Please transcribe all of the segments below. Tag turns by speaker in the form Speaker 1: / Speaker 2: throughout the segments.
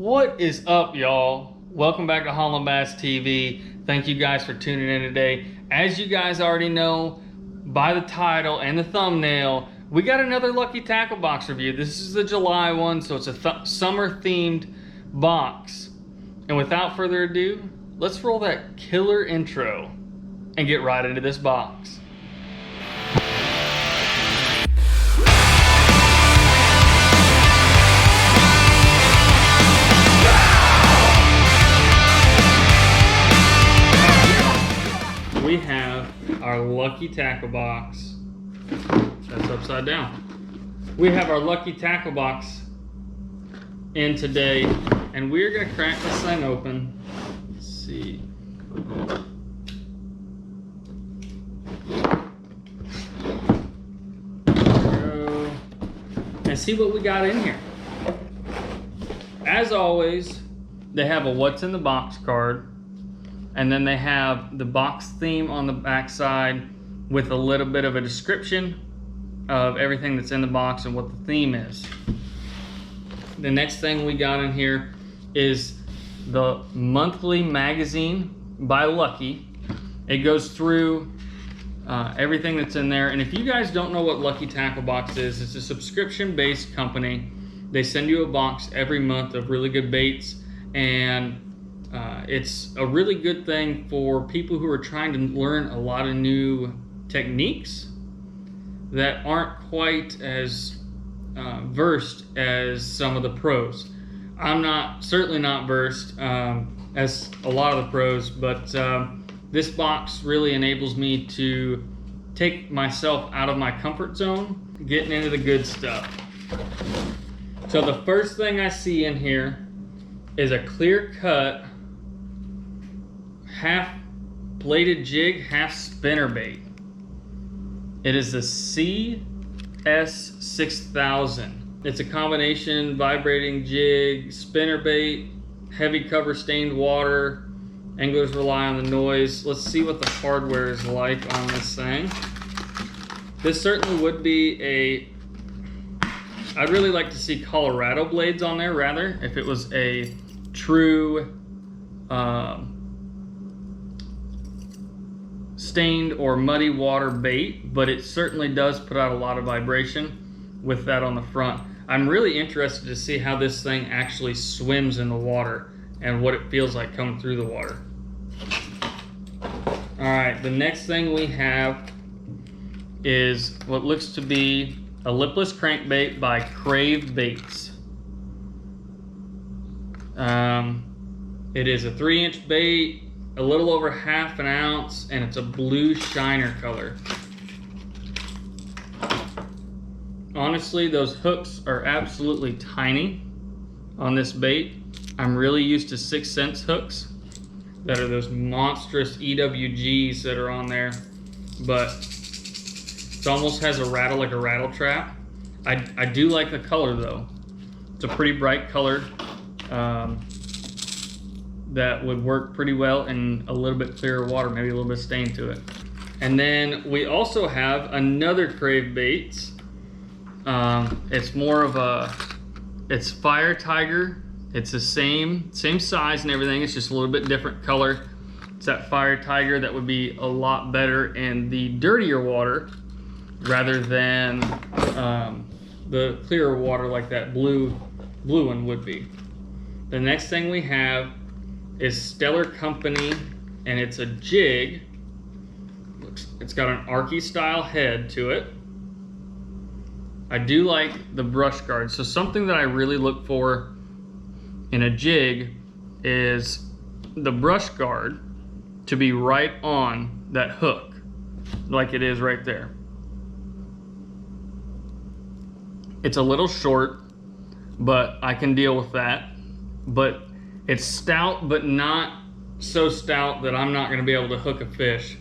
Speaker 1: What is up, y'all? Welcome back to Haulin Bass TV. Thank you guys for tuning in today. As you guys already know by the title and the thumbnail, we got another Lucky Tackle Box review. This is the July one, so it's a summer themed box. And without further ado, let's roll that killer intro and get right into this box. We have our Lucky Tackle Box. That's upside down. We have our Lucky Tackle Box in today, and we're gonna crack this thing open. Let's see. Go and see what we got in here. As always, they have a what's in the box card. And then they have the box theme on the back side with a little bit of a description of everything that's in the box and what the theme is. The next thing we got in here is the monthly magazine by Lucky. It goes through everything that's in there. And if you guys don't know what Lucky Tackle Box is, it's a subscription-based company. They send you a box every month of really good baits, and it's a really good thing for people who are trying to learn a lot of new techniques that aren't quite as versed as some of the pros. I'm certainly not versed as a lot of the pros, but this box really enables me to take myself out of my comfort zone, getting into the good stuff. So the first thing I see in here is a clear cut half bladed jig, half spinner bait. It is the CS6000. It's a combination vibrating jig, spinner bait, heavy cover stained water. Anglers rely on the noise. Let's see what the hardware is like on this thing. This certainly would be I'd really like to see Colorado blades on there, rather, if it was a true stained or muddy water bait, but it certainly does put out a lot of vibration with that on the front. I'm really interested to see how this thing actually swims in the water and what it feels like coming through the water. All right, the next thing we have is what looks to be a lipless crankbait by Crave Baits. It is a 3-inch bait, a little over ½ an ounce, and it's a blue shiner color. Honestly, those hooks are absolutely tiny on this bait. I'm really used to 6 cents hooks that are those monstrous EWGs that are on there, but it almost has a rattle like a rattle trap. I do like the color though. It's a pretty bright color that would work pretty well in a little bit clearer water, maybe a little bit of stain to it. And then we also have another Crave Baits. It's more of it's Fire Tiger. It's the same size and everything. It's just a little bit different color. It's that Fire Tiger that would be a lot better in the dirtier water rather than the clearer water like that blue one would be. The next thing we have is Stellar Company, and it's a jig. It's got an Arky style head to it. I do like the brush guard. So something that I really look for in a jig is the brush guard to be right on that hook, like it is right there. It's a little short, but I can deal with that. But it's stout, but not so stout that I'm not going to be able to hook a fish.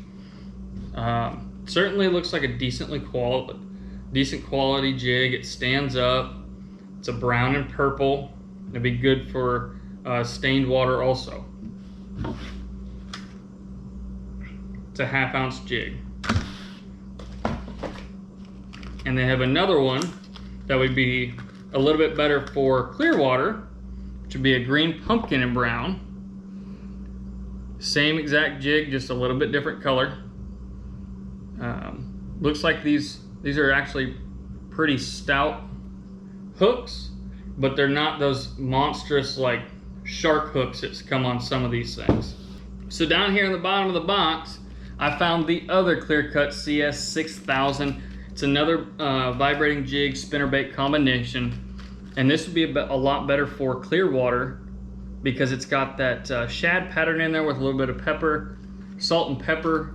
Speaker 1: Certainly looks like a decent quality jig. It stands up. It's a brown and purple. It'd be good for stained water also. It's a ½ ounce jig. And they have another one that would be a little bit better for clear water, which would be a green pumpkin and brown. Same exact jig, just a little bit different color. Looks like these are actually pretty stout hooks, but they're not those monstrous like shark hooks that come on some of these things. So down here in the bottom of the box, I found the other Clear Cut CS 6000. It's another vibrating jig spinnerbait combination, and this would be a lot better for clear water because it's got that shad pattern in there with a little bit of pepper, salt and pepper,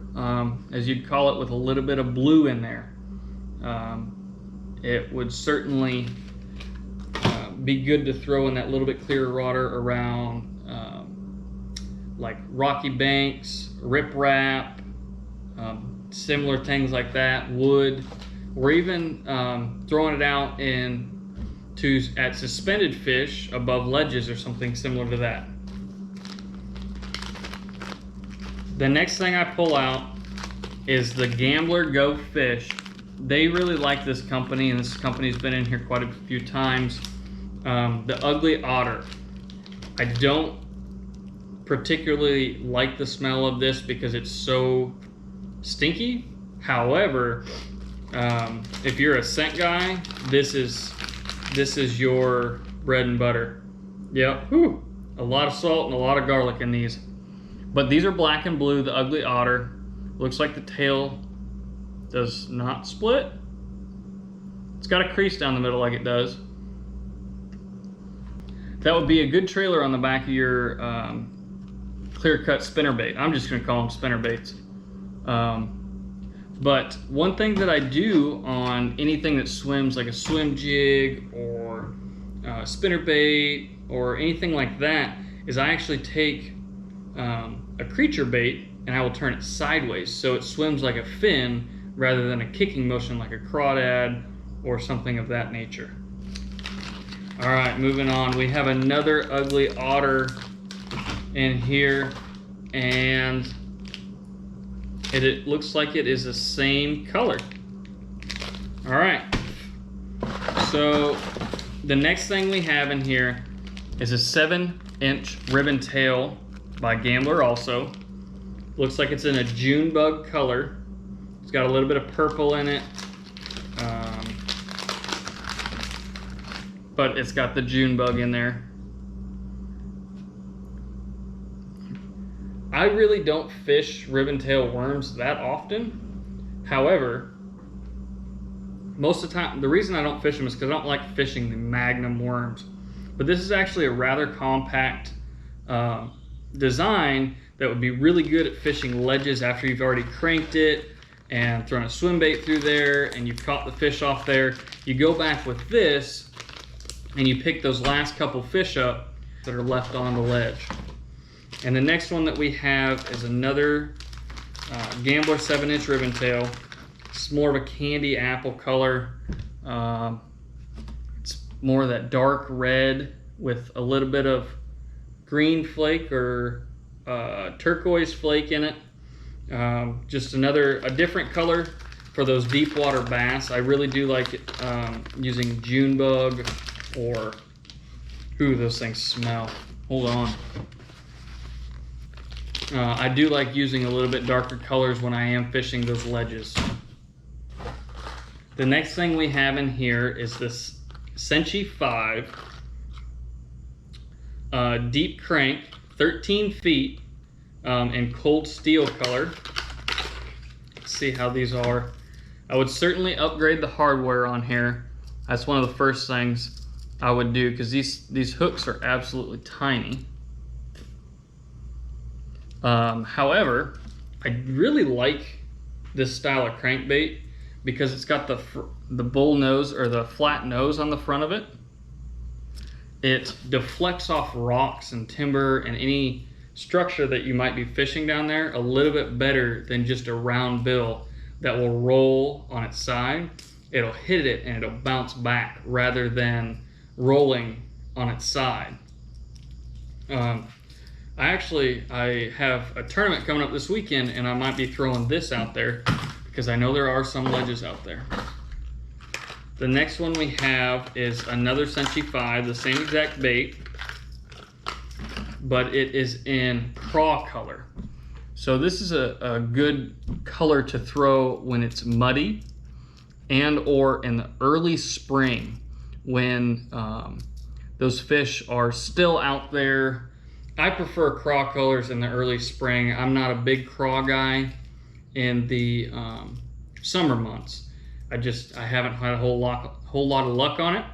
Speaker 1: as you'd call it, with a little bit of blue in there. It would certainly be good to throw in that little bit clearer water around like rocky banks, riprap, similar things like that, wood, or even throwing it out at suspended fish above ledges or something similar to that. The next thing I pull out is the Gambler Go Fish. They really like this company, and this company's been in here quite a few times. The Ugly Otter. I don't particularly like the smell of this because it's so stinky. However, if you're a scent guy, this is your bread and butter. Yep, whew, a lot of salt and a lot of garlic in these. But these are black and blue, the Ugly Otter. Looks like the tail does not split. It's got a crease down the middle like it does. That would be a good trailer on the back of your clear cut spinnerbait. I'm just gonna call them spinnerbaits. But one thing that I do on anything that swims, like a swim jig or spinnerbait or anything like that, is I actually take a creature bait and I will turn it sideways so it swims like a fin rather than a kicking motion like a crawdad or something of that nature. All right, moving on. We have another Ugly Otter in here, and it looks like it is the same color. All right, so the next thing we have in here is a 7-inch ribbon tail by Gambler also. Looks like it's in a June bug color. It's got a little bit of purple in it, but it's got the June bug in there. I really don't fish ribbon-tail worms that often. However, most of the time, the reason I don't fish them is because I don't like fishing the magnum worms. But this is actually a rather compact design that would be really good at fishing ledges after you've already cranked it and thrown a swim bait through there and you've caught the fish off there. You go back with this and you pick those last couple fish up that are left on the ledge. And the next one that we have is another Gambler 7-inch ribbon tail. It's more of a candy apple color. It's more of that dark red with a little bit of green flake or turquoise flake in it. Just a different color for those deep water bass. I really do like it, using June bug or, ooh, those things smell. Hold on. I do like using a little bit darker colors when I am fishing those ledges. The next thing we have in here is this Senshi 5 deep crank, 13 feet, in cold steel color. Let's see how these are. I would certainly upgrade the hardware on here. That's one of the first things I would do because these hooks are absolutely tiny. However, I really like this style of crankbait because it's got the bull nose or the flat nose on the front of it. It deflects off rocks and timber and any structure that you might be fishing down there a little bit better than just a round bill that will roll on its side. It'll hit it and it'll bounce back rather than rolling on its side. I have a tournament coming up this weekend and I might be throwing this out there because I know there are some ledges out there. The next one we have is another Senshi 5, the same exact bait. but it is in craw color. So this is a good color to throw when it's muddy and or in the early spring when those fish are still out there. I prefer craw colors in the early spring. I'm not a big craw guy in the summer months. I haven't had a whole lot of luck on it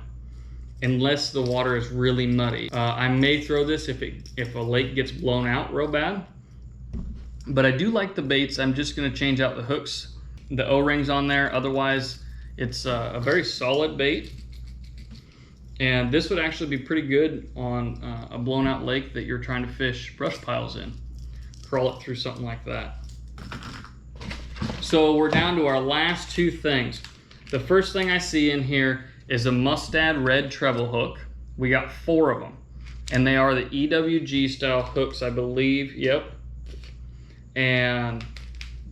Speaker 1: unless the water is really muddy. I may throw this if a lake gets blown out real bad. But I do like the baits. I'm just gonna change out the hooks, the O-rings on there. Otherwise, it's a very solid bait. And this would actually be pretty good on a blown out lake that you're trying to fish brush piles in. Crawl it through something like that. So we're down to our last two things. The first thing I see in here is a Mustad red treble hook. We got 4 of them. And they are the EWG style hooks, I believe. Yep. And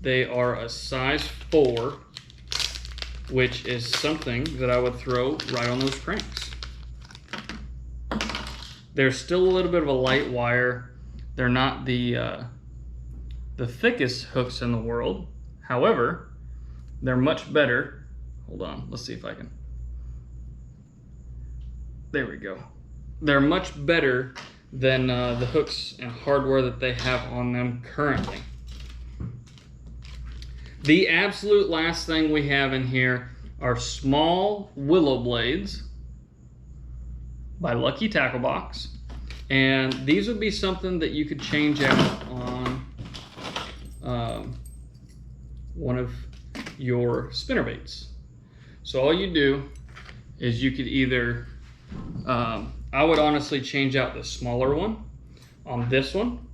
Speaker 1: they are a size 4, which is something that I would throw right on those cranks. They're still a little bit of a light wire. They're not the thickest hooks in the world. However, they're much better. Hold on, let's see if I can. There we go. They're much better than the hooks and hardware that they have on them currently. The absolute last thing we have in here are small willow blades by Lucky Tackle Box, and these would be something that you could change out on one of your spinner baits. So all you do is you could either I would honestly change out the smaller one on this one.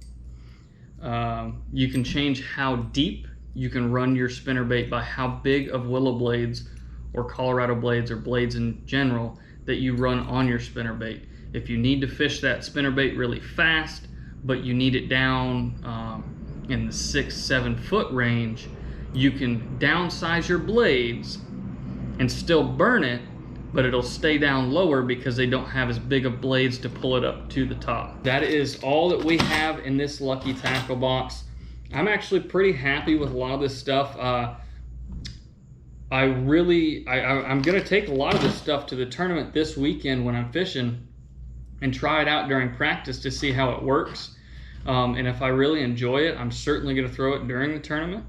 Speaker 1: You can change how deep you can run your spinner bait by how big of willow blades or Colorado blades or blades in general that you run on your spinner bait. If you need to fish that spinner bait really fast, but you need it down in the 6-7 foot range, you can downsize your blades and still burn it, but it'll stay down lower because they don't have as big of blades to pull it up to the top. That is all that we have in this Lucky Tackle Box. I'm actually pretty happy with a lot of this stuff. I'm gonna take a lot of this stuff to the tournament this weekend when I'm fishing and try it out during practice to see how it works. And if I really enjoy it, I'm certainly gonna throw it during the tournament.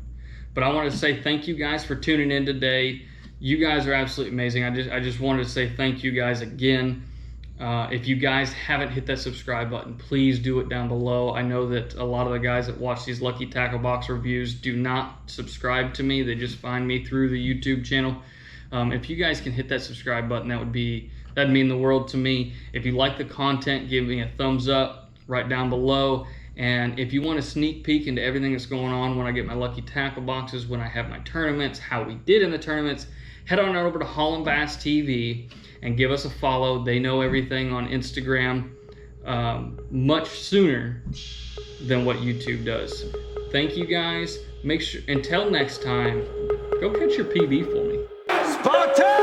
Speaker 1: But I want to say thank you guys for tuning in today. You guys are absolutely amazing. I just wanted to say thank you guys again. If you guys haven't hit that subscribe button, please do it down below. I know that a lot of the guys that watch these Lucky Tackle Box reviews do not subscribe to me. They just find me through the YouTube channel. If you guys can hit that subscribe button, that'd mean the world to me. If you like the content, give me a thumbs up right down below. And if you want a sneak peek into everything that's going on when I get my Lucky Tackle Boxes, when I have my tournaments, how we did in the tournaments, head on over to Haulin Bass TV and give us a follow. They know everything on Instagram much sooner than what YouTube does. Thank you guys. Make sure, until next time, go catch your PB for me. Spontaneous!